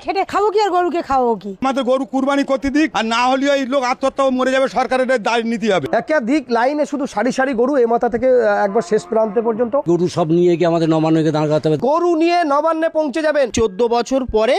খেটে খাবো কি আর গরুকে খাবো কি? আমাদের গরু কুরবানি করতে দিক, আর না হলে এই লোক আত্মহত্যা মরে যাবে, সরকারের দায় নিতে হবে। একাধিক লাইনে শুধু সারি সারি গরু, এ মাথা থেকে একবার শেষ প্রান্তে পর্যন্ত গরু সব নিয়ে গিয়ে আমাদের নবান্নকে দাঁড় করাতে হবে। গরু নিয়ে নবান্নে পৌঁছে যাবেন। 14 বছর পরে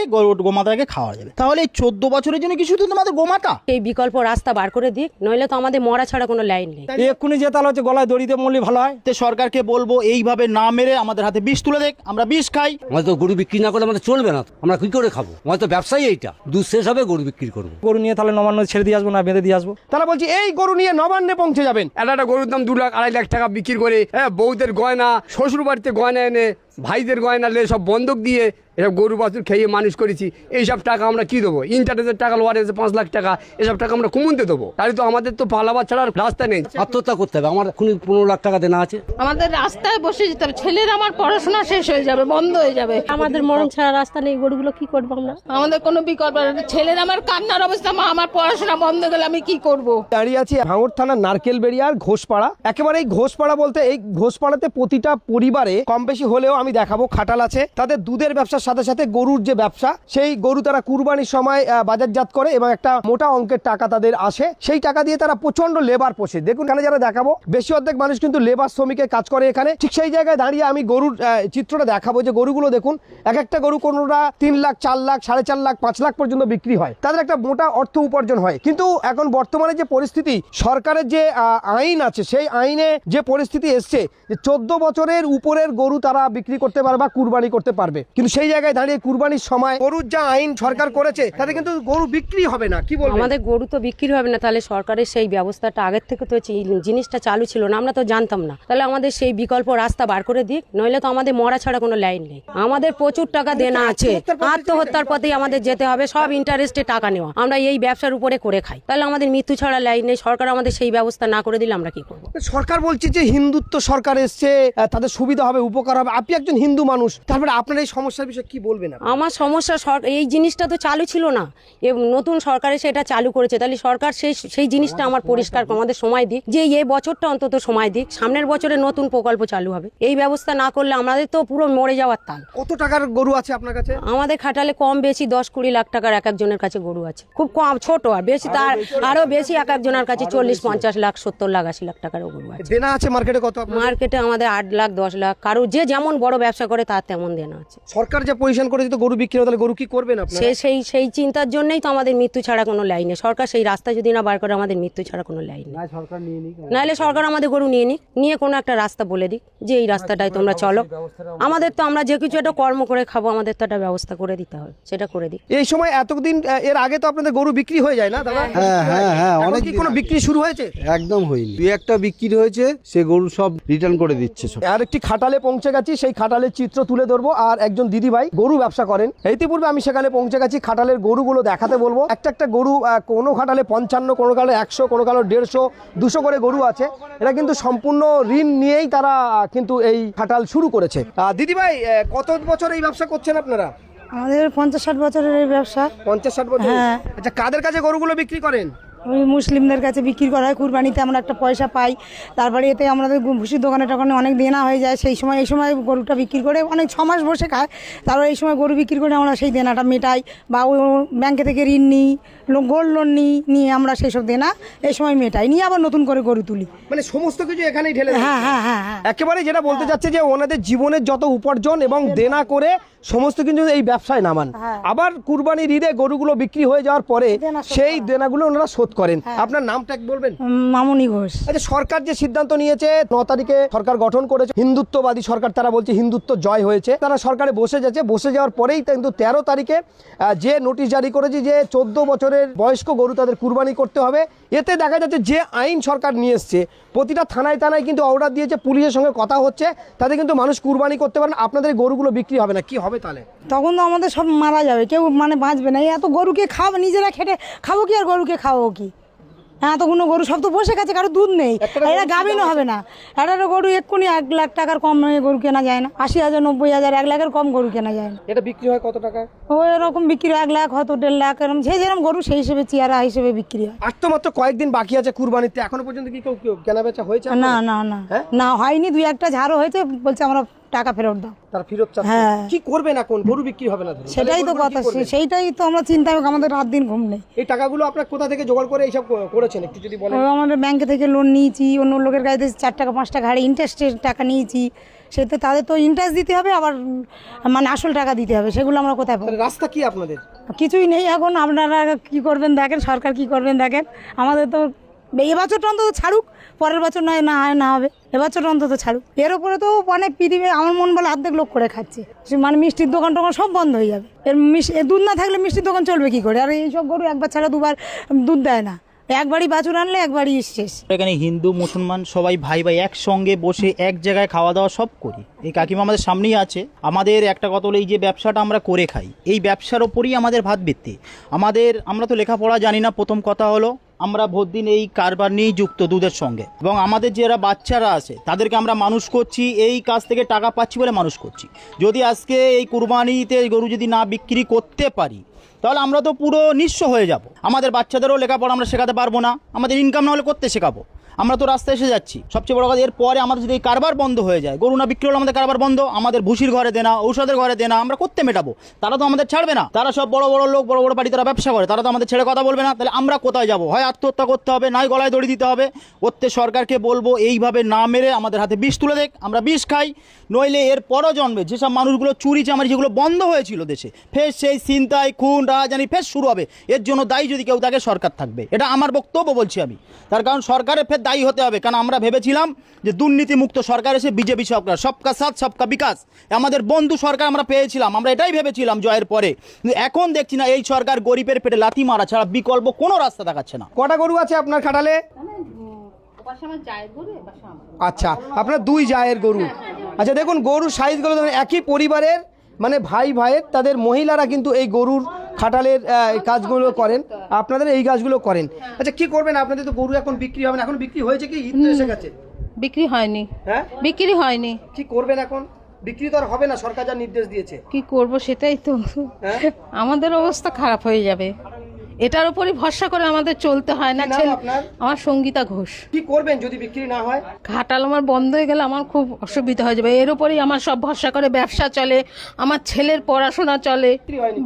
গোমাতাকে খাওয়া যাবে। তাহলে এই 14 বছরের জন্য কি শুধু তোমাদের গোমাতা? এই বিকল্প রাস্তা বার করে দিক, নইলে তো আমাদের মরা ছাড়া কোনো লাইন নেই। এক্ষুনি যে তাহলে হচ্ছে গলায় দড়িতে মরলে ভালো হয়। তে সরকারকে বলবো এইভাবে না মেরে আমাদের হাতে বিষ তুলে দেখ, আমরা বিষ খাই। আমাদের তো গরু বিক্রি না করলে আমাদের চলবে না, আমরা কি করে খাবো? আমাদের তো ব্যবসায়ী এইটা, দুধ শেষ হবে গরু বিক্রি করবো। গরু নিয়ে তাহলে নবান্ন ছেড়ে দিয়ে আসবো না বেঁধে দিয়ে আসবো? তাহলে বলছি এই গরু নিয়ে নবান্নে পৌঁছে যাবেন। একটা গরুর দাম 2 লাখ 2.5 লাখ টাকা বিক্রি করে, বউদের গয়না, শ্বশুর বাড়িতে গয়না এনে, ভাইদের গয়না সব বন্ধক দিয়ে এসব গরু বাছুর খেয়ে মানুষ করেছি। এইসব টাকা আমরা কি দেবো? ইন্টারনেটের টাকা লোয়ার এসে 5 লাখ টাকা, এসব টাকা আমরা কমতে দেবো? তাহলে তো আমাদের তো পালাবার ছাড়ার রাস্তা নেই। আত্মহত্যা করতে হবে। আমার এখনই 15 লাখ টাকা দেনা আছে। আমাদের রাস্তায় বসে যেতে হবে, ছেলের আমার পড়াশোনা শেষ হয়ে যাবে, বন্ধ হয়ে যাবে। আমাদের মরণ ছাড়া রাস্তা নেই, গরুগুলো কি করবো আমরা? আমাদের কোনো বিকল্প নেই। ছেলের আমার কান্নার অবস্থা, মা আমার পড়াশোনা বন্ধ গেলে আমি কি করব? দাঁড়িয়ে আছি ভাঙড় থানার নারকেলবেড়িয়ার ঘোষপাড়া। একেবারে এই ঘোষপাড়া বলতে এই ঘোষপাড়াতে প্রতিটা পরিবারে কম বেশি হলেও আমি দেখাবো খাটাল আছে। তাদের দুধের ব্যবসার সাথে সাথে গরুর যে ব্যবসা, সেই গরু তারা কুরবানির সময় বাজারজাত করে এবং একটা মোটা অঙ্কের টাকা তাদের আসে। সেই টাকা দিয়ে তারা প্রচন্ড লেবার পোষে। দেখুন এখানে যারা দেখাবো বেশি অর্ধেক মানুষ কিন্তু লেবার শ্রমিকের কাজ করে এখানে। ঠিক সেই জায়গায় দাঁড়িয়ে আমি গরুর চিত্রটা দেখাবো যে গরুগুলো দেখুন, এক একটা গরু কোনোটা 3 লাখ 4 লাখ 4.5 লাখ 5 লাখ পর্যন্ত বিক্রি হয়। তাদের একটা মোটা অর্থ উপার্জন হয়। কিন্তু এখন বর্তমানে যে পরিস্থিতি, সরকারের যে আইন আছে, সেই আইনে যে পরিস্থিতি এসছে যে 14 বছরের উপরের গরু তারা বিক্রি করতে পারবে বা কুরবানি করতে পারবে। কিন্তু সেই জায়গায় দাঁড়িয়ে কুরবানির সময় গরুর যা আইন সরকার করেছে তাতে কিন্তু গরু বিক্রি হবে না। কি বলবো? আমাদের গরু তো বিক্রি হবে না। তাহলে সরকারের সেই ব্যবস্থাটা আগের থেকে তো জিনিসটা চালু ছিল না, আমরা তো জানতাম না। তাহলে আমাদের সেই বিকল্প রাস্তা বার করে দিক, নইলে তো আমাদের মরা ছাড়া কোনো লাইন নেই। আমাদের প্রচুর টাকা দেনা আছে, আত্মহত্যার পথেই আমাদের যেতে হবে। সব ইন্টারেস্টে টাকা নেওয়া, আমরা এই ব্যবসার উপরে করে খাই। তাহলে আমাদের মৃত্যু ছাড়া লাইন নেই। সরকার আমাদের সেই ব্যবস্থা না করে দিলে আমরা কি করবো? সরকার বলছে যে হিন্দুত্ব সরকার এসছে, তাদের সুবিধা হবে, উপকার হবে। আপনি একজন হিন্দু মানুষ, তারপরে আপনার এই সমস্যার বিষয়ে কি বলবেন? আমার সমস্যা, এই জিনিসটা তো চালু ছিল না, নতুন সরকারে সেটা চালু করেছে। তাহলে সরকার সেই জিনিসটা আমার পরিষ্কার আমাদের সময় দিক, যে এই বছরটা অন্তত সময় দিক, সামনের বছরে নতুন প্রকল্প চালু হবে। এই ব্যবস্থা না করলে আমাদের তো পুরো মরে যাওয়ার তাল। কত টাকার গরু আছে আপনার কাছে? আমাদের খাটালে কম বেশি 10-20 লাখ টাকার এক একজনের কাছে গরু আছে। খুব কম, ছোট আর বেশি তার আরো বেশি এক একজনের কাছে 40-50 লাখ 70 লাখ 80 লাখ টাকার গরু আছে। দেনা আছে মার্কেটে কত? মার্কেটে আমাদের 8 লাখ 10 লাখ, কারো যে যেমন বড় ব্যবসা করে তার তেমন দেনা আছে। সরকার যে পজিশন করেছে তো গরু বিক্রি হবে, তাহলে গরু কি করবেন আপনারা? সেই চিন্তার জন্যই তো আমাদের মৃত্যু ছাড়া কোনো লাইন নেই। সরকার সেই রাস্তা যদি না বার করে, আমাদের মৃত্যু ছাড়া কোনো লাইন নেই। নাহলে সরকার আমাদের গরু নিয়ে কোনো একটা রাস্তা বলে দিক যে এই রাস্তাটাই তোমরা চলো। আমাদের তো আমরা যে কিছু একটা কর্ম করে খাবো, আমাদের তো একটা ব্যবস্থা করে দিতে হবে, সেটা করে দিক। এই সময় এতদিন এর আগে তো আপনাদের গরু বিক্রি হয়ে যায় না দাদা? হ্যাঁ অনেক কি কোনো বিক্রি শুরু হয়েছে? একদম হয়নি, 2-1টা বিক্রি হয়েছে, সে গরু সব রিটার্ন করে দিচ্ছে সব। আর একটি খাটালে পৌঁছে গেছি, সেই খাটালের চিত্র তুলে ধরবো। আর একজন দিদি ভাই গরু ব্যবসা করেন, ইতিপূর্বে আমি সেখানে পৌঁছে গেছি। খাটালের গরুগুলো দেখাতে বলবো। একটা গরু, কোনো খাটালে 55, কোনো খাটালে 100, কোনো খাটালে 150, 200 করে গরু আছে। এটা কিন্তু সম্পূর্ণ ঋণ নিয়েই তারা কিন্তু এই খাটাল শুরু করেছে। দিদি ভাই, কত বছর এই ব্যবসা করছেন আপনারা? আমাদের 50-60 বছরের এই ব্যবসা। 50-60 বছর? হ্যাঁ। আচ্ছা, কাদের কাছে গরুগুলো বিক্রি করেন? ওই মুসলিমদের কাছে বিক্রি করা হয়, কুরবানিতে আমরা একটা পয়সা পাই। তারপরে এতে আমাদের ভুসির দোকানে টোকানে অনেক দেনা হয়ে যায়। এই সময় গরুটা বিক্রি করে অনেক 6 মাস বসে খায়। তারপরে এই সময় গরু বিক্রি করে আমরা সেই দেনাটা মেটাই, বা ওই ব্যাংকে থেকে ঋণ নিই, গোল্ড লোন নিয়ে আমরা সেই সব দেনা এই সময় মেটাই, নিয়ে আবার নতুন করে গরু তুলি। মানে সমস্ত কিছু এখানেই ঢেলে? হ্যাঁ হ্যাঁ হ্যাঁ হ্যাঁ। একেবারে যেটা বলতে চাচ্ছে যে ওনাদের জীবনের যত উপার্জন এবং দেনা করে সমস্ত কিছু এই ব্যবসায় নামান। আবার কুরবানির ঈদে গরুগুলো বিক্রি হয়ে যাওয়ার পরে সেই দেনাগুলো ওনারা শোধ করেন। আপনার নামটা বলবেন? মামুনি ঘোষ। আচ্ছা, সরকার যে সিদ্ধান্ত নিয়েছে, 9 তারিখে সরকার গঠন করেছে, হিন্দুত্ববাদী সরকার, তারা বলছে হিন্দুত্ব জয় হয়েছে, তারা সরকারে বসে যাচ্ছে। বসে যাওয়ার পরেই কিন্তু 13 তারিখে যে নোটিশ জারি করেছে যে 14 বছরের বয়স্ক গরু তাদের কুরবানি করতে হবে। এতে দেখা যাচ্ছে যে আইন সরকার নিয়ে এসছে, প্রতিটা থানায় কিন্তু অর্ডার দিয়েছে, পুলিশের সঙ্গে কথা হচ্ছে, তাতে কিন্তু মানুষ কুরবানি করতে পারেন। আপনাদের গরুগুলো বিক্রি হবে না, কি হবে তাহলে? তখন তো আমাদের সব মারা যাবে, কেউ বাঁচবে না। এত গরুকে খাবো, নিজেরা খেটে খাবো কি আর গরুকে খাবো কি? হ্যাঁ, এতগুলো গরু সব তো বসে গেছে, কারো দুধ নেই, এরা গাভিনও হবে না। একটা গরু এক্ষুনি 1 লাখ টাকার কম গরু কেনা যায় না। 80,000, 90,000, 1 লাখের কম গরু কেনা যায় না। এটা বিক্রি হয় কত টাকা? ওই এরকম বিক্রি 1 লাখ, হয়তো 1.5 লাখ, এরকম যেরকম গরু সেই হিসেবে চেয়ারা হিসেবে বিক্রি হয়। আর তো মাত্র কয়েকদিন বাকি আছে কুরবানিতে, এখনো পর্যন্ত কি কেউ কেনা বেচা হয়েছে? না না না না, হয়নি। 2-1টা ঝাড়ও হয়েছে, বলছে আমরা টাকা ফেরত দাও। তার ফেরত চাচ্ছে। হ্যাঁ। কি করবেন এখন? গরু বিক্রি হবে না ধরুন। সেটাই তো তাহলে গরুগুলো কথা, কি করবেন? সেইটাই তো আমরা চিন্তা, আমাদের রাত দিন ঘুম নেই। এই টাকাগুলো আপনার কোথা থেকে জোগাড় করে এইসব করেছেন একটু যদি বলেন। আমাদের ব্যাংকে থেকে লোন নিয়েছি, অন্য লোকের কাছে 4 টাকা 5 টাকা হারে ইন্টারেস্টের টাকা নিয়েছি, সেটা তাদের তো ইন্টারেস্ট দিতে হবে, আবার মানে আসল টাকা দিতে হবে, সেগুলো আমরা কোথায় পাবো? তাহলে রাস্তা কি আপনাদের? কিছুই নেই এখন। আপনারা কি করবেন দেখেন, সরকার কি করবেন দেখেন। আমাদের তো এবছরটা অন্তত ছাড়ুক, পরের বছর নয় না হয় না হবে, এবছর অন্তত ছাড়ুক। এর উপরে তো অনেক পৃথিবী আমার মন বলে অর্ধেক লোক করে খাচ্ছে, মানে মিষ্টির দোকান টোকান সব বন্ধ হয়ে যাবে। এর দুধ না থাকলে মিষ্টির দোকান চলবে কি করে? আর এইসব গরু একবার ছাড়া দুবার দুধ দেয় না, একবারই বাছুর আনলে একবারই শেষ। এখানে হিন্দু মুসলমান সবাই ভাই ভাই একসঙ্গে বসে এক জায়গায় খাওয়া দাওয়া সব করি। এই কাকিমা আমাদের সামনেই আছে। আমাদের একটা কথা হলো, এই যে ব্যবসাটা আমরা করে খাই, এই ব্যবসার ওপরই আমাদের ভাত ভিত্তি। আমরা তো লেখাপড়া জানি না, প্রথম কথা হলো আমরা ভোট দিন এই কারবার নিয়েই যুক্ত দুধের সঙ্গে, এবং আমাদের যারা বাচ্চারা আছে তাদেরকে আমরা মানুষ করছি, এই কাজ থেকে টাকা পাচ্ছি বলে মানুষ করছি। যদি আজকে এই কুরবানিতে গরু যদি না বিক্রি করতে পারি, তাহলে আমরা তো পুরো নিঃস্ব হয়ে যাব। আমাদের বাচ্চাদেরও লেখাপড়া আমরা শেখাতে পারবো না, আমাদের ইনকাম না হলে করতে শেখাবো? আমরা তো রাস্তায় এসে যাচ্ছি। সবচেয়ে বড় কথা, এরপরে আমাদের যদি এই কারবার বন্ধ হয়ে যায়, গরু না বিক্রি হলে আমাদের কারবার বন্ধ, আমাদের ভুসির ঘরে দেনা, ঔষধের ঘরে দেনা, আমরা করতে মেটাবো? তারা তো আমাদের ছাড়বে না। তারা সব বড় বড় লোক, বড় বড় বাড়ি, তারা ব্যবসা করে, তারা তো আমাদের ছেড়ে কথা বলবে না। তাহলে আমরা কোথায় যাব? হয় আত্মহত্যা করতে হবে, নয় গলায় দড়ি দিতে হবে। ওতে সরকারকে বলবো এইভাবে না মেরে আমাদের হাতে বিষ তুলে দেখ, আমরা বিষ খাই। নইলে এর পরও জন্মে যেসব মানুষগুলো চুরি চামারি যেগুলো বন্ধ হয়েছিল দেশে, ফের সেই ছিনতাই খুন রাহাজানি ফের শুরু হবে। এর জন্য দায়ী যদি কেউ থাকে, সরকার থাকবে। এটা আমার বক্তব্য বলছি আমি। তার কারণ সরকারের ফের দায়ী হতে হবে। কারণ আমরা ভেবেছিলাম যে দুর্নীতিমুক্ত সরকার এসে বিজেপি সরকার, সবকা সাথ সবকা বিকাশ, আমাদের বন্ধু সরকার আমরা পেয়েছিলাম, আমরা এটাই ভেবেছিলাম জয়ের পরে। কিন্তু এখন দেখছি না, এই সরকার গরিবের পেটে লাথি মারা ছাড়া বিকল্প কোনো রাস্তা দেখাচ্ছে না। কটা গরু আছে আপনার খাটালে? আচ্ছা, আপনার 2 জায়ের গরু। আচ্ছা, দেখুন গরুর সাইজগুলো দেখুন, একই পরিবারের মানে ভাই ভাইয়ের, তাদের মহিলারা কিন্তু এই গরুর খাটালের এই কাজগুলো করেন, আপনাদের এই কাজগুলো করেন। আচ্ছা, কি করবেন? আপনাদের তো গরু এখন বিক্রি হবে না, এখন বিক্রি হয়েছে কি? ঈদ তো এসে গেছে। বিক্রি হয়নি। হ্যাঁ, বিক্রি হয়নি। কি করবেন এখন? বিক্রি তো আর হবে না, সরকার যা নির্দেশ দিয়েছে। কি করব সেটাই তো, হ্যাঁ? আমাদের অবস্থা খারাপ হয়ে যাবে। এটার উপরই ভরসা করে আমাদের চলতে হয় না। কি নাম ছেলে আপনার? আমার সঙ্গীতা ঘোষ। কি করবেন যদি বিক্রি না হয়? ঘাটাল আমার বন্ধ হয়ে গেলে আমার খুব অসুবিধা হয়ে যাবে। এর উপরেই আমার সব ভরসা করে ব্যবসা চলে, আমার ছেলের পড়াশোনা চলে।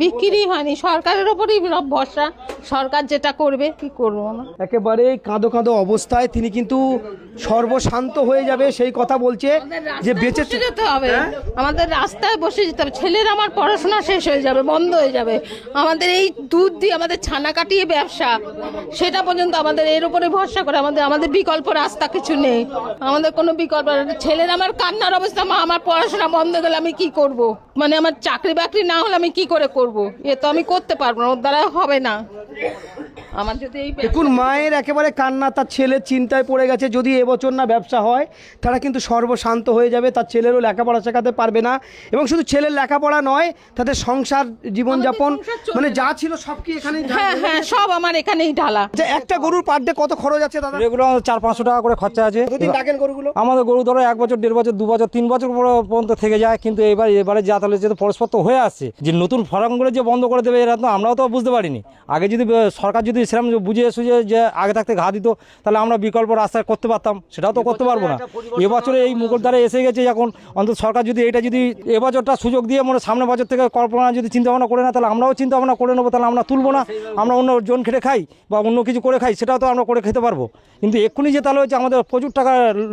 বিক্রি হয়নি, সরকারের উপরেই সব ভরসা, সরকার যেটা করবে। কি করবো আমরা? একেবারে কাঁদো কাঁদো অবস্থায় তিনি কিন্তু সর্বশান্ত হয়ে যাবে সেই কথা বলছে, যে বেঁচে বসে যেতে হবে, আমাদের রাস্তায় বসে যেতে হবে। ছেলের আমার পড়াশোনা শেষ হয়ে যাবে, বন্ধ হয়ে যাবে। আমাদের এই দুধ দিয়ে আমাদের ছানা কাটিয়ে ব্যবসা, সেটা পর্যন্ত আমাদের এর উপরে ভরসা করে, আমাদের বিকল্প রাস্তা কিছু নেই, আমাদের কোনো বিকল্প। ছেলের আমার কান্নার অবস্থা, মা আমার পড়াশোনা বন্ধ গেলে আমি কি করব? মানে আমার চাকরি বাকরি না হলে আমি কি করে করব? এ তো আমি করতে পারবো না, ওর দ্বারা হবে না। আমার যদি এই দেখুন মায়ের একেবারে কান্না, তার ছেলের চিন্তায় পড়ে গেছে। যদি এবছর না ব্যবসা হয়, তারা কিন্তু সর্বশান্ত হয়ে যাবে, তার ছেলেরও লেখাপড়া শেখাতে পারবে না। এবং শুধু ছেলের লেখাপড়া নয়, তাদের সংসার জীবনযাপন মানে যা ছিল সব কি এখানে? হ্যাঁ হ্যাঁ, সব আমার এখানেই ঢালা। আচ্ছা, একটা গরুর পার ডে কত খরচ আছে দাদা? এগুলো 400-500 টাকা করে খরচা আছে। কতদিন রাখেন গরুগুলো? আমাদের গরু ধরো 1 বছর, 1.5 বছর, 2 বছর, 3 বছর পর্যন্ত থেকে যায়। কিন্তু এবারে যা তাহলে যেহেতু পরস্পর তো হয়ে আসছে, যে নতুন ফার্মগুলো যে বন্ধ করে দেবে, এরা তো আমরাও তো বুঝতে পারিনি। আগে যদি সরকার যদি সেরকম বুঝিয়ে সুঝিয়ে যে আগে থাকতে ঘা দিত, তাহলে আমরা বিকল্প রাস্তায় করতে পারতাম, সেটাও তো করতে পারবো না। এবছরে এই মুকুটদ্বারে এসে গেছে, এখন অন্তত সরকার যদি এটা যদি এবছরটা সুযোগ দিয়ে মানে সামনের বছর থেকে কল্পনা যদি চিন্তা ভাবনা করে না, তাহলে আমরাও চিন্তা ভাবনা করে নেবো। তাহলে আমরা তুলবো না, আমরা অন্য জন খেটে খাই বা অন্য কিছু করে খাই, সেটাও তো আমরা করে খেতে পারবো। কিন্তু এক্ষুনি যে তাহলে হচ্ছে আমাদের প্রচুর টাকা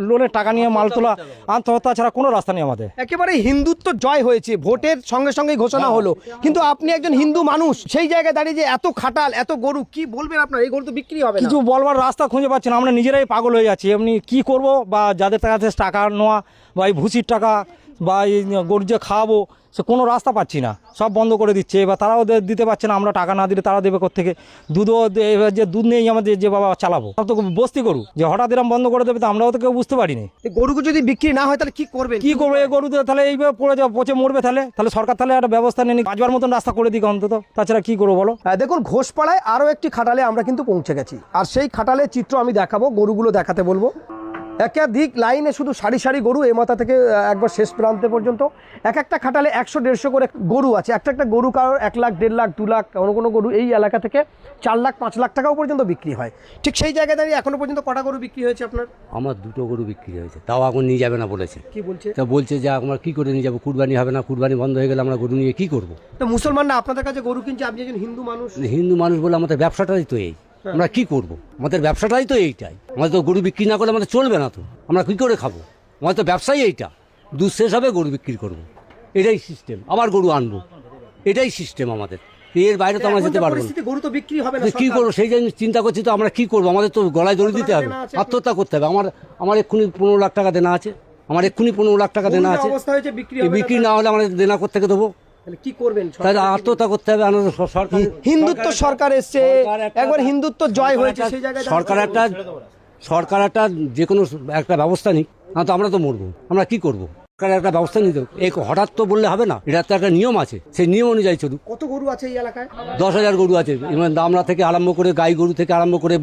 লোনের টাকা নিয়ে মাল তোলা, আত্মহত্যা ছাড়া কোনো রাস্তা নেই আমাদের। একেবারে হিন্দুত্ব জয় হয়েছে, ভোটের সঙ্গে সঙ্গে ঘোষণা হলো, কিন্তু আপনি একজন হিন্দু মানুষ, সেই জায়গায় দাঁড়িয়ে যে এত খাটাল, এত গরু, কি বলবেন আপনার? এই গরু তো বিক্রি হবে না। কিছু বলবার রাস্তা খুঁজে পাচ্ছি না, আমরা নিজেরাই পাগল হয়ে যাচ্ছি। এমনি কি করব, বা যাদের কাছে টাকা নেওয়া বা এই ভুসির টাকা বা এই গরু যে খাওয়াবো, সে কোনো রাস্তা পাচ্ছি না, সব বন্ধ করে দিচ্ছে। বা তারাও দিতে পারছে না, আমরা টাকা না দিলে তারা দেবে কোত্থেকে? দুধও যে দুধ নেই আমাদের, যে বাবা চালাবো, সব তো বস্তি গরু, যে হঠাৎ এরকম বন্ধ করে দেবে, তো আমরাও তো কেউ বুঝতে পারিনি। গরুকে যদি বিক্রি না হয় তাহলে কি করবে? কি করবো? এই গরু তাহলে এইভাবে পড়ে যাবে, পচে মরবে। তাহলে সরকার তাহলে একটা ব্যবস্থা নেই, বাঁচবার মতন রাস্তা করে দিক অন্তত, তাছাড়া কি করবো বলো? দেখুন ঘোষপাড়ায় আরও একটি খাটালে আমরা কিন্তু পৌঁছে গেছি, আর সেই খাটালের চিত্র আমি দেখাবো, গরুগুলো দেখাতে বলবো। একাধিক লাইনে শুধু সারি সারি গরু এ মাথা থেকে একবার শেষ প্রান্তে পর্যন্ত এক একটা খাটালে 100-150 করে গরু আছে। একটা গরু কারোর 1 লাখ 1.5 লাখ 2 লাখ, কোনো গরু এই এলাকা থেকে 4 লাখ 5 লাখ টাকাও পর্যন্ত বিক্রি হয়। ঠিক সেই জায়গায় দাঁড়িয়ে এখনো পর্যন্ত কটা গরু বিক্রি হয়েছে আপনার? আমার 2টো গরু বিক্রি হয়েছে, তাও এখন নিয়ে যাবে না বলেছে। কি বলছে? তা বলছে যে আমরা কি করে নিয়ে যাবো, কুরবানি হবে না, কুরবানি বন্ধ হয়ে গেলে আমরা গরু নিয়ে কি করবো? তো মুসলমানরা আপনাদের কাছে গরু কিনছে, আপনি একজন হিন্দু মানুষ। হিন্দু মানুষ বলে আমাদের ব্যবসাটাই তো এই, আমরা কি করব? আমাদের ব্যবসাটাই তো এইটাই, আমাদের তো গরু বিক্রি না করলে আমাদের চলবে না, তো আমরা কি করে খাবো? আমাদের তো ব্যবসাই এইটা, দুধ শেষ হবে গরু বিক্রি করবো, এটাই সিস্টেম। আবার গরু আনবো, এটাই সিস্টেম আমাদের। এর বাইরে তো আমরা যেতে পারবো না। গরু তো বিক্রি হবে না, কি করবো সেই জন্য চিন্তা করছি। তো আমরা কি করবো? আমাদের তো গলায় দড়ি দিতে হবে, আত্মহত্যা করতে হবে। আমার এক্ষুনি 15 লাখ টাকা দেনা আছে, আমার এক্ষুনি 15 লাখ টাকা দেনা আছে। বিক্রি না হলে আমাদের দেনা কোথেকে দেবো? কি করবেন? তাহলে আত্মহত্যা করতে হবে। সরকার হিন্দুত্ব সরকার এসছে, একবার হিন্দুত্ব জয় হয়েছে, সেই জায়গায় সরকার একটা যে কোনো একটা ব্যবস্থা নিক, না তো আমরা তো মরবো। আমরা কি করবো? সরকার একটা ব্যবস্থা নিতে, এই হঠাৎ তো বললে হবে না, এটা তো একটা নিয়ম আছে, সেই নিয়ম অনুযায়ী চলুক। কত গরু আছে এই এলাকায়? 10,000 গরু আছে, দামড়া থেকে আরম্ভ করে, গাই গরু থেকে আরম্ভ করে,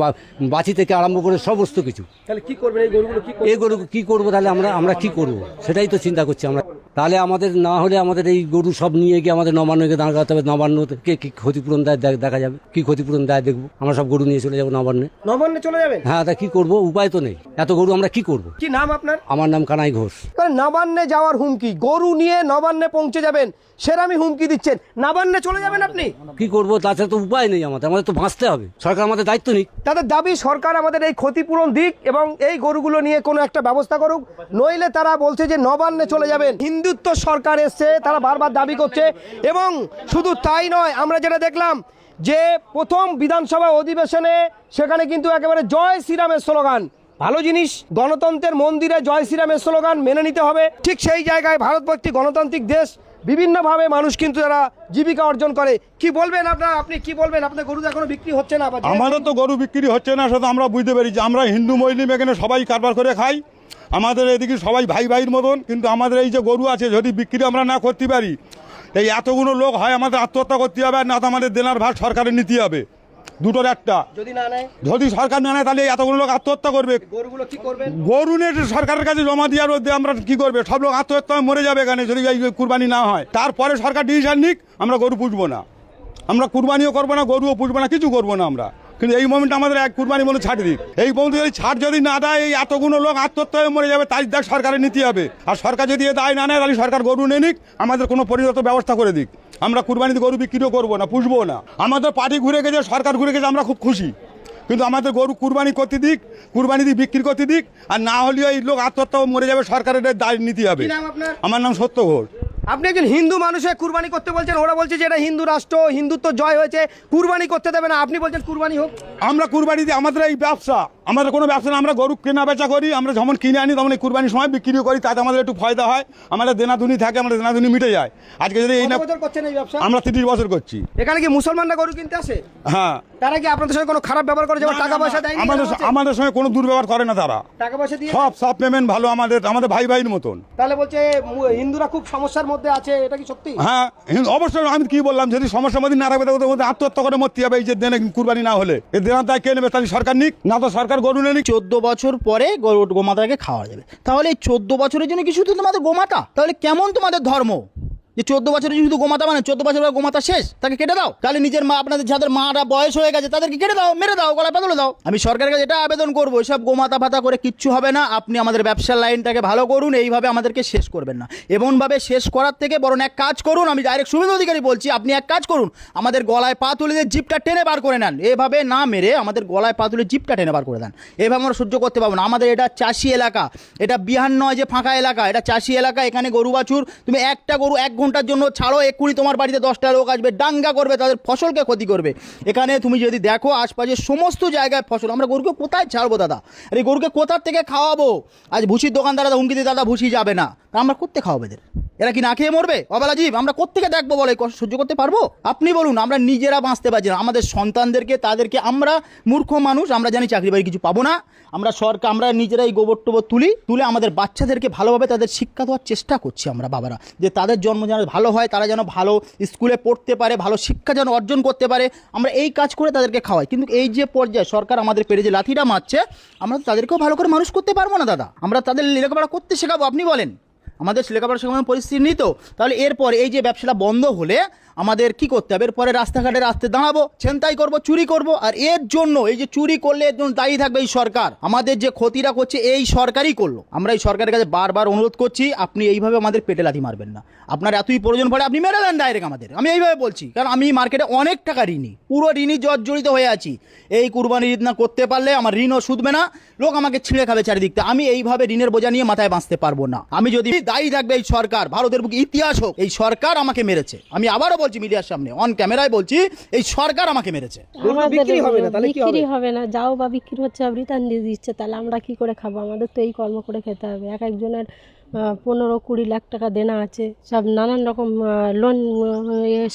বাছি থেকে আরম্ভ করে সমস্ত কিছু। তাহলে কি করবেন এই গরুগুলো? এই গরু কি করবো? তাহলে আমরা কি করবো সেটাই তো চিন্তা করছি আমরা। তাহলে আমাদের না হলে আমাদের এই গরু সব নিয়ে গিয়ে আমাদের নবান্নকে দাঁড় করাতে হবে। নবান্নকে কি ক্ষতিপূরণ দেয় দেখা যাবে, কি ক্ষতিপূরণ দেয় দেখবো। আমরা সব গরু নিয়ে চলে যাবো নবান্নে চলে যাবেন? হ্যাঁ, তা কি করবো? উপায় তো নেই, এত গরু আমরা কি করবো? কি নাম আপনার? আমার নাম কানাই ঘোষ। নবান্নে যাওয়ার হুমকি, গরু নিয়ে নবান্নে পৌঁছে যাবেন সেরামি হুমকি দিচ্ছেন, নবান্নে চলে যাবেন আপনি? কি করবো? তাছাড়া তো উপায় নেই, আমাদের তো বাঁচতে হবে। সরকার আমাদের দায়িত্ব নিক। তাদের দাবি সরকার আমাদের এই ক্ষতিপূরণ দিক এবং এই গরুগুলো নিয়ে কোনো একটা ব্যবস্থা করুক, নইলে তারা বলছে যে নবান্নে চলে যাবেন। হিন্দুত্ব সরকার এসছে, তারা বারবার দাবি করছে। এবং শুধু তাই নয়, আমরা যেটা দেখলাম যে প্রথম বিধানসভা অধিবেশনে সেখানে কিন্তু একেবারে জয় শ্রীরামের স্লোগান। ভালো জিনিস, গণতন্ত্রের মন্দিরে জয় শ্রীরামের স্লোগান মেনে নিতে হবে। ঠিক সেই জায়গায় ভারতবর্ষ একটি গণতান্ত্রিক দেশ, বিভিন্নভাবে মানুষ কিন্তু তারা জীবিকা অর্জন করে। কি বলবেন আপনি কি বলবেন? আপনার গরু এখনো বিক্রি হচ্ছে না? আমাদের তো গরু বিক্রি হচ্ছে না, সেটা আমরা বুঝতে পেরেছি। আমরা হিন্দু মুসলিম এখানে সবাই কারবার করে খাই, আমাদের এদিকে সবাই ভাই ভাইয়ের মতন। কিন্তু আমাদের এই যে গরু আছে, যদি বিক্রি আমরা না করতে পারি, এই এতগুলো লোক হয় আমাদের আত্মহত্যা করতে হবে, আর না তো আমাদের দেনার ভার সরকারের নিতে হবে। দুটোর একটা। যদি সরকার না নেয় তাহলে এতগুলো লোক আত্মহত্যা করবে। গরুগুলো কি করবেন? গরু নিয়ে সরকারের কাছে জমা দেওয়ার মধ্যে আমরা কি করবে? সব লোক আত্মহত্যা মরে যাবে এখানে যদি এই কুরবানি না হয়। তারপরে সরকার ডিসিশন নিক, আমরা গরু পুষবো না, আমরা কুরবানিও করবো না, গরুও পুষবো না, কিছু করবো না আমরা। কিন্তু এই মোমেন্ট আমাদের এক কুরবানি বলে ছাড় দিক। এই পর্যন্ত যদি ছাড় যদি না দেয়, এই এতগুলো লোক আত্মহত্যা হয়ে মরে যাবে, তাই দেখ সরকারের নিতে হবে। আর সরকার যদি এ দায় না নেয়, তাহলে সরকার গরু নিয়ে নিক, আমাদের কোনো পরিণত ব্যবস্থা করে দিক। আমরা কুরবানিতে গরু বিক্রিও করবো না, পুষবো না। আমাদের পার্টি ঘুরে গেছে, সরকার ঘুরে গেছে, আমরা খুব খুশি। কিন্তু আমাদের গরু কুরবানি করতে দিক, কুরবানি দিয়ে বিক্রি করতে দিক, আর না হলেও এই লোক আত্মহত্যা মরে যাবে, সরকারের দায় নিতে হবে। আমার নাম সত্য ঘোষ। আপনি একজন হিন্দু মানুষে কুরবানি করতে বলছেন, ওরা বলছে যে এটা হিন্দু রাষ্ট্র, হিন্দুত্ব জয় হয়েছে, কুরবানি করতে দেবে না, আপনি বলছেন কুরবানি হোক। আমরা কুরবানি দিই, আমাদের এই ব্যবসা, আমাদের কোনো ব্যবসা না। আমরা গরু কেনা বেচা করি, আমরা যখন কিনে আনি তখন এই কুরবানির সময় বিক্রিও করি, তাতে আমাদের একটু ফায়দা হয়, আমাদের দেনাদুনি থাকে, আমাদের দেনাদুনি মিটে যায়। আজকে যদি এই না করছেন এই ব্যবসা, আমরা 30 বছর করছি। এখানে কি মুসলমানরা গরু কিনতে আসে? হ্যাঁ। তারা কি আপনাদের সঙ্গে কোনো খারাপ ব্যবহার করে? যেমন টাকা পয়সা দেয়? আমাদের সঙ্গে কোনো দুর্ব্যবহার করে না তারা, টাকা পয়সা দিয়ে সব পেমেন্ট ভালো, আমাদের ভাই ভাইয়ের মতন। তাহলে বলছে হিন্দুরা খুব সমস্যার মধ্যে আছে, এটা কি সত্যি? হ্যাঁ, অবশ্যই। আমি কি বললাম, যদি সমস্যার মধ্যে না রাখবে তাদের মধ্যে আত্মহত্যা করে মরতে হবে। এই যে দেনে কুরবানি না হলে এই দেনার দায় কে নেবে? তাহলে সরকার নিক, না তো সরকার গরু নিক। 14 বছর পরে গোমাতাকে খাওয়া যাবে। তাহলে এই 14 বছরের জন্য কি শুধু তোমাদের গোমাতা? তাহলে কেমন তোমাদের ধর্ম যে 14 বছরের শুধু গোমাতা? মানে 14 বছর পরে গোমাতা শেষ, তাকে কেটে দাও। তাহলে নিজের মা, আপনাদের যাদের মারা বয়স হয়ে গেছে তাদেরকে কেটে দাও, মেরে দাও, গলায় পাতলে দাও। আমি সরকারের কাছে এটা আবেদন করবো, সব গোমাতা ভাতা করে কিচ্ছু হবে না। আপনি আমাদের ব্যবসার লাইনটাকে ভালো করুন, এইভাবে আমাদেরকে শেষ করবেন না। এমনভাবে শেষ করার থেকে বরং এক কাজ করুন, আমি ডাইরেক্ট শুভেন্দু অধিকারী বলছি, আপনি এক কাজ করুন, আমাদের গলায় পা তুলে দিয়ে জিপটা টেনে বার করে নেন। এভাবে না মেরে আমাদের গলায় পা তুলে জিপটা টেনে বার করে দেন। এভাবে আমরা সহ্য করতে পারবো না। আমাদের এটা চাষি এলাকা, এটা বিহার নয় যে ফাঁকা এলাকা, এটা চাষি এলাকা। এখানে গরু বাছুর, তুমি একটা গরু 1 ঘন্টার জন্য ছাড়ো, এক্ষুনি তোমার বাড়িতে 10টা লোক আসবে, দাঙ্গা করবে, তাদের ফসলকে ক্ষতি করবে। এখানে তুমি যদি দেখো আশপাশের সমস্ত জায়গায় ফসল, আমরা গরুকে কোথায় ছাড়বো দাদা? আর এই গরুকে কোথার থেকে খাওয়াবো? আজ ভুসির দোকানদাররা হুমকি দিয়ে, দাদা ভুসি যাবে না, তা আমরা করতে খাওয়াবো এদের? এরা কি না খেয়ে মরবে? অবেলা জীব, আমরা কোত্থেকে দেখবো বলে? কষ্ট সহ্য করতে পারবো? আপনি বলুন। আমরা নিজেরা বাঁচতে পারছি না, আমাদের সন্তানদেরকে, তাদেরকে, আমরা মূর্খ মানুষ, আমরা জানি চাকরি বাকরি কিছু পাবো না, আমরা সরকার, আমরা নিজেরাই গোবর টোবর তুলে আমাদের বাচ্চাদেরকে ভালোভাবে তাদের শিক্ষা দেওয়ার চেষ্টা করছি আমরা বাবারা, যে তাদের জন্ম যেন ভালো হয়, তারা যেন ভালো স্কুলে পড়তে পারে, ভালো শিক্ষা যেন অর্জন করতে পারে, আমরা এই কাজ করে তাদেরকে খাওয়াই। কিন্তু এই যে পর্যায়ে সরকার আমাদের পেরে যে লাঠিটা মারছে, আমরা তো তাদেরকেও ভালো করে মানুষ করতে পারবো না দাদা। আমরা তাদের লেখাপড়া করতে শেখাবো, আপনি বলেন? আমাদের লেখাপড়া শেখানোর পরিস্থিতি নেই তো। তাহলে এরপর এই যে ব্যবসাটা বন্ধ হলে আমাদের কি করতে হবে? এরপরে রাস্তাঘাটে দাঁড়াবো, ছিনতাই করব, চুরি করব। আর এর জন্য, এই যে চুরি করলে এর জন্য দায়ী থাকবে এই সরকার। আমাদের যে ক্ষতিটা করছে এই সরকারই করলো। আমরা এই সরকারের কাছে বারবার অনুরোধ করছি, আপনি এইভাবে আমাদের পেটে লাথি মারবেন না। আপনার এতই প্রয়োজন পড়ে আপনি মেরে দেন ডাইরেক্ট আমাদের। আমি এইভাবে বলছি, কারণ আমি মার্কেটে অনেক টাকা ঋণী, পুরো ঋণী জর্জরিত হয়ে আছি। এই কুরবানির ঈদ না করতে পারলে আমার ঋণও শুধবে না, লোক আমাকে ছিঁড়ে খাবে চারিদিকটা। আমি এইভাবে ঋণের বোঝা নিয়ে মাথায় বাঁচতে পারবো না। আমি যদি দায়ী থাকবে এই সরকার, ভারতের বুকে ইতিহাস হোক, এই সরকার আমাকে মেরেছে। আমি আবারও বলছি, মিডিয়ার সামনে অন ক্যামেরায় বলছি, এই সরকার আমাকে মেরেছে। বিক্রি হবে না, তাহলে কি হবে? বিক্রি হবে না, যাও বা বিক্রি হচ্ছে, রিটার্ন দিয়ে দিচ্ছে, তাহলে আমরা কি করে খাবো? আমাদের তো এই কর্ম করে খেতে হবে। এক একজনের 15-20 লাখ টাকা দেনা আছে, সব নানান রকম লোন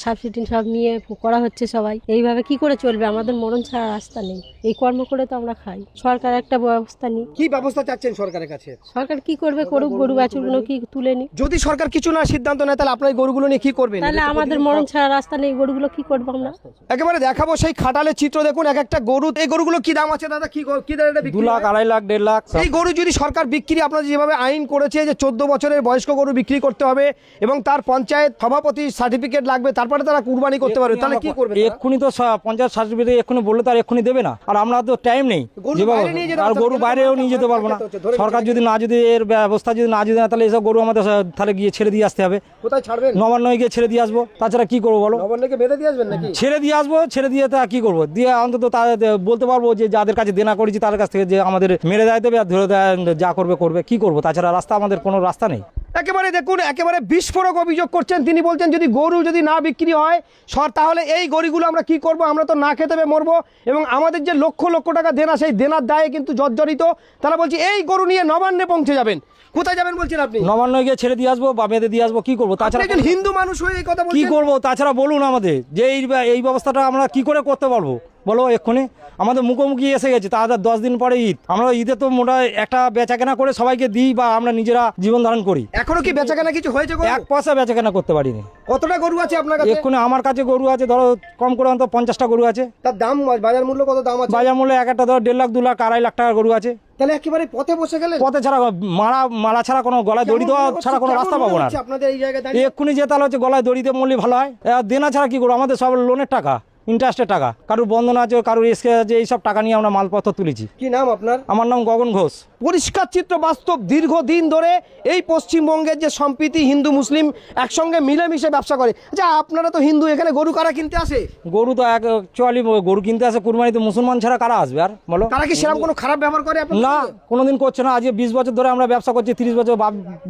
সাবসিডি সব নিয়ে করা হচ্ছে সবাই। এইভাবে কি করে চলবে? আমাদের মরণ ছাড়া রাস্তা নেই, এই কর্ম করে তো আমরা খাই। সরকার একটা ব্যবস্থা নিই। কি ব্যবস্থা চাচ্ছেন সরকারের কাছে? সরকার কি করবে করুক, গরু বাছুরগুলো কি তুলে নি। যদি সরকার কিছু না সিদ্ধান্ত নেয়, তাহলে আপনার এই গরুগুলো নিয়ে কি করবেন? তাহলে আমাদের মরণ ছাড়া রাস্তা নেই, গরুগুলো কি করবো আমরা? একেবারে দেখাবো সেই খাটালের চিত্র। দেখুন এক একটা গরু। এই গরুগুলো কি দাম আছে দাদা? কি দাম? 2 লাখ, 2.5 লাখ, 1.5 লাখ। এই গরু যদি সরকার বিক্রি, আপনারা যেভাবে আইন করেছে যে 14 বছরের বয়স্ক গরু বিক্রি করতে হবে এবং তার পঞ্চায়েত সভাপতি সার্টিফিকেট লাগবে, তারপরে তারা কুরবানি করতে পারবে, তাহলে কি করবে? এক্ষুনি তো পঞ্চায়েত সার্টিফিকেট এক্ষুনি বললে তার এক্ষুনি দেবে না। আর আমরা তো টাইম নেই, আর গরু বাইরেও নিয়ে যেতে পারবো না। সরকার যদি এর ব্যবস্থা না নেয়, তাহলে এসব গরু আমাদের তাহলে গিয়ে ছেড়ে দিয়ে আসতে হবে। কোথায় ছাড়বেন? নবান্নয় গিয়ে ছেড়ে দিয়ে আসবো, তাছাড়া কি করবো বলো? নবান্নকে বেঁধে দিয়ে আসবেন নাকি? ছেড়ে দিয়ে আসবো, ছেড়ে দিয়ে তা কি করবো? দিয়ে অন্তত বলতে পারবো যে যাদের কাছে দেনা করেছি তাদের কাছ থেকে যে আমাদের মেরে দেয় দেবে, আর ধরে দেয়, যা করবে। কি করবো? তাছাড়া রাস্তা, আমাদের কোনো রাস্তা নেই। একেবারে দেখুন, একেবারে বিস্ফোরক অভিযোগ করছেন তিনি। বলছেন যদি গরু যদি না বিক্রি হয় তাহলে এই গরুগুলো আমরা কি করব? আমরা তো না খেতে পেয়ে মরবো, এবং আমাদের যে লক্ষ লক্ষ টাকা দেনা, সেই দেনার দায়ে কিন্তু জর্জরিত। তারা বলছে এই গরু নিয়ে নবান্নে পৌঁছে যাবেন। কোথায় যাবেন বলছেন আপনি? নবান্নয় গিয়ে ছেড়ে দিয়ে আসবো বা বেঁধে দিয়ে আসবো। কি করবো? তাছাড়া একজন হিন্দু মানুষ হয়ে এই কথা কি বলছেন? করবো? তাছাড়া বলুন আমাদের যে এই ব্যবস্থাটা আমরা কি করে করতে পারবো বলো? এক্ষুনি আমাদের মুখোমুখি এসে গেছে, তাদের 10 দিন পরে ঈদ। আমরা ঈদে তো মোটা একটা বেচাকেনা করে সবাইকে দিই বা আমরা নিজেরা জীবন ধারণ করি। এখনো কি বেচাকেনা কিছু হয়েছে? 1 পয়সা বেচাকেনা করতে পারিনি। কতটা গরু আছে আপনার কাছে? এক্ষুনি আমার কাছে গরু আছে ধরো কম করে অন্তত 50টা গরু আছে। তার দাম, বাজার মূল্য কত দাম আছে? বাজার মূল্য এক একটা ধরো 1.5 লাখ, 2 লাখ, 2.5 লাখ টাকার গরু আছে। তাহলে একেবারে পথে বসে গেলে? পথে ছাড়া মালা ছাড়া, কোনো গলায় দড়ি দেওয়া ছাড়া কোনো রাস্তা পাবো না। আপনাদের এই জায়গায় দাঁড়িয়ে এক্ষুনি যে তাহলে হচ্ছে গলায় দড়ি দিয়ে মরলে ভালো হয়। দেনা ছাড়া কি করবো? আমাদের সব লোনের টাকা, ইন্টারেস্টের টাকা, কারুর বন্ধন আছে, কারুর এসকে আছে, এইসব টাকা নিয়ে আমরা মালপত্র তুলেছি। কি নাম আপনার? আমার নাম গগন ঘোষ। পরিষ্কার চিত্র, বাস্তব। দীর্ঘদিন ধরে এই পশ্চিমবঙ্গের যে সম্প্রীতি, হিন্দু মুসলিম একসঙ্গে মিলেমিশে ব্যবসা করে। আচ্ছা, আপনারা তো হিন্দু, এখানে গরু কারা কিনতে আসে? গরু তো অ্যাকচুয়ালি গরু কিনতে আসে কুরবানিতে মুসলমান ছাড়া কারা আসবে আর বলো? তারা কি সেরকম কোনো খারাপ ব্যবহার করে? না, কোনোদিন করছে না। আজ 20 বছর ধরে আমরা ব্যবসা করছি, 30 বছর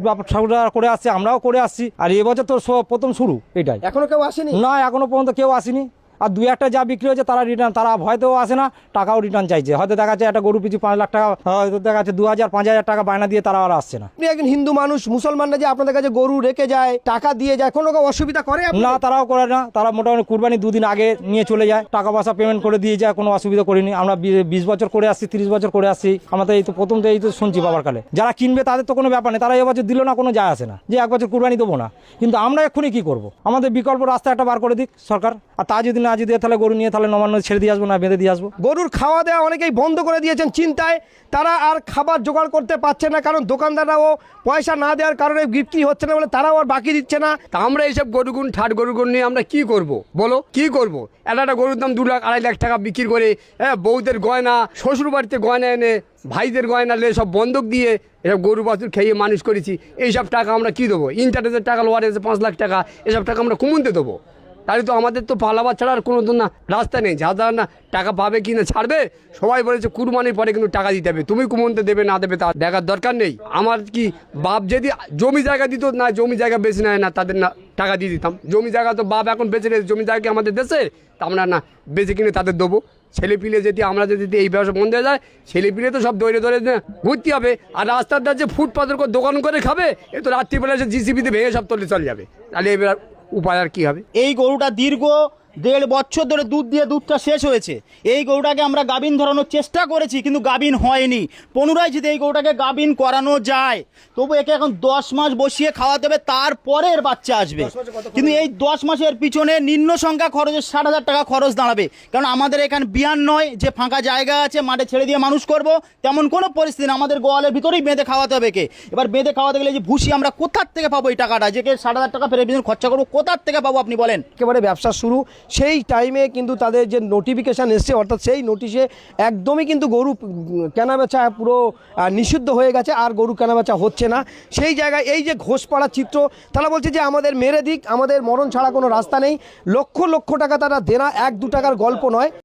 বাপ ঠাকুররা করে আসছে, আমরাও করে আসছি। আর এবছর তো প্রথম শুরু, এটাই। এখনো কেউ আসেনি? না, এখনো পর্যন্ত কেউ আসেনি। আর 2-1টা যা বিক্রি হয়েছে তারা রিটার্ন, তারা ভয়তেও আসে না, টাকাও রিটার্ন চাইছে। হয়তো দেখা যাচ্ছে একটা গরু পিছু 5 লাখ টাকা, হয়তো দেখা যাচ্ছে 2000-5000 টাকা বায়না দিয়ে তারা আর আসছে না। আপনি একজন হিন্দু মানুষ, মুসলমানরা যে আপনাদের কাছে গরু রেখে যায়, টাকা দিয়ে যায়, কোনো রকম অসুবিধা করে? না, তারাও করে না। তারা মোটামুটি কুরবানি 2 দিন আগে নিয়ে চলে যায়, টাকা পয়সা পেমেন্ট করে দিয়ে যায়, কোনো অসুবিধা করিনি। আমরা 20 বছর করে আসছি, 30 বছর করে আসছি। আমাদের এই তো প্রথম তো এই তো শুনছি বাবার কালে। যারা কিনবে তাদের তো কোনো ব্যাপার নেই, তারা এবছর দিল না, কোনো যায় আসে না যে 1 বছর কুরবানি দেবো না। কিন্তু আমরা এক্ষুনি কি করবো? আমাদের বিকল্প রাস্তা একটা বার করে দিক সরকার। আর তা যদি না তাহলে গরু নিয়ে তাহলে নবান্ন ছেড়ে দিয়ে আসবো, না বেঁধে দিয়ে আসবো। গরুর খাওয়া দেওয়া অনেকেই বন্ধ করে দিয়েছেন চিন্তায়। তারা আর খাবার জোগাড় করতে পারছে না, কারণ দোকানদাররাও পয়সা না দেওয়ার কারণে বিক্রি হচ্ছে না বলে তারাও আর বাকি দিচ্ছে না। তা আমরা এইসব গরুগুন ঠাট গরুগুন নিয়ে আমরা কি করব বলো? কি করব? একটা গরুর দাম 2 লাখ, 2.5 লাখ টাকা বিক্রি করে, বউদের গয়না, শ্বশুর বাড়িতে গয়না এনে, ভাইদের গয়না নিয়ে সব বন্ধক দিয়ে এসব গরু বাছুর খেয়ে মানুষ করেছি। এইসব টাকা আমরা কি দেবো? ইন্টারেস্টের টাকা লোয়ার এসে 5 লাখ টাকা, এসব টাকা আমরা কমতে দেবো? তাহলে তো আমাদের তো পালাবার ছাড়া আর কোনো তো না রাস্তা নেই। যারা না টাকা পাবে কি না ছাড়বে, সবাই বলেছে কুরবানির পরে কিন্তু টাকা দিতে হবে, তুমি কুমন্তে দেবে না দেবে তা দেখার দরকার নেই। আমার কি বাপ যদি জমি জায়গা দিত না, জমি জায়গা বেশি নেয় না, তাদের না টাকা দিয়ে দিতাম। জমি জায়গা তো বাপ এখন বেঁচে রয়েছে, জমি জায়গা কি আমাদের দেশে, তা আমরা না বেঁচে কিনে তাদের দেবো। ছেলে পিলে যদি আমরা যদি এই ব্যবসা বন্ধ হয়ে যায়, ছেলে পিলে তো সব দৌড়ে দৌড়ে ঘুরতে হবে। আর রাস্তার ধারে যে ফুটপাতের করে দোকান করে খাবে, এ তো রাত্রিবেলা এসে জিসিবিতে ভেঙে সব তলে চলে যাবে। তাহলে এবার উপায় আর কি হবে? এই গরুটা দীর্ঘ 1.5 বছর ধরে দুধটা শেষ হয়েছে। এই গরুটাকে আমরা গাভিন ধরানোর চেষ্টা করেছি, কিন্তু গাভিন হয়নি। পুনরায় যদি এই গরুটাকে গাভিন করানো যায়, তবু একে এখন 10 মাস বসিয়ে খাওয়াতে হবে, তারপরে এর বাচ্চা আসবে। কিন্তু এই 10 মাসের পিছনে নিম্ন সংখ্যা খরচে 60,000 টাকা খরচ দাঁড়াবে। কারণ আমাদের এখানে বিয়ান নয় যে ফাঁকা জায়গা আছে মাঠে ছেড়ে দিয়ে মানুষ করব, তেমন কোনো পরিস্থিতি না। আমাদের গোয়ালের ভিতরেই বেঁধে খাওয়াতে হবে একে। এবার বেঁধে খাওয়াতে গেলে যে ভুসি আমরা কোথার থেকে পাবো এই টাকাটা, যে 60,000 টাকা ফেরে পিছনে খরচা করবো, কোথার থেকে পাবো আপনি বলেন? একেবারে ব্যবসা শুরু সেই টাইমে কিন্তু তাদের যে নোটিফিকেশান এসছে, অর্থাৎ সেই নোটিশে একদমই কিন্তু গরু কেনাবেচা পুরো নিষিদ্ধ হয়ে গেছে, আর গরু কেনাবেচা হচ্ছে না। সেই জায়গায় এই যে ঘোষপাড়া চিত্র, তারা বলছে যে আমাদের মেরে দিক, আমাদের মরণ ছাড়া কোনো রাস্তা নেই। লক্ষ লক্ষ টাকা তারা দেনা, 1-2 টাকার গল্প নয়।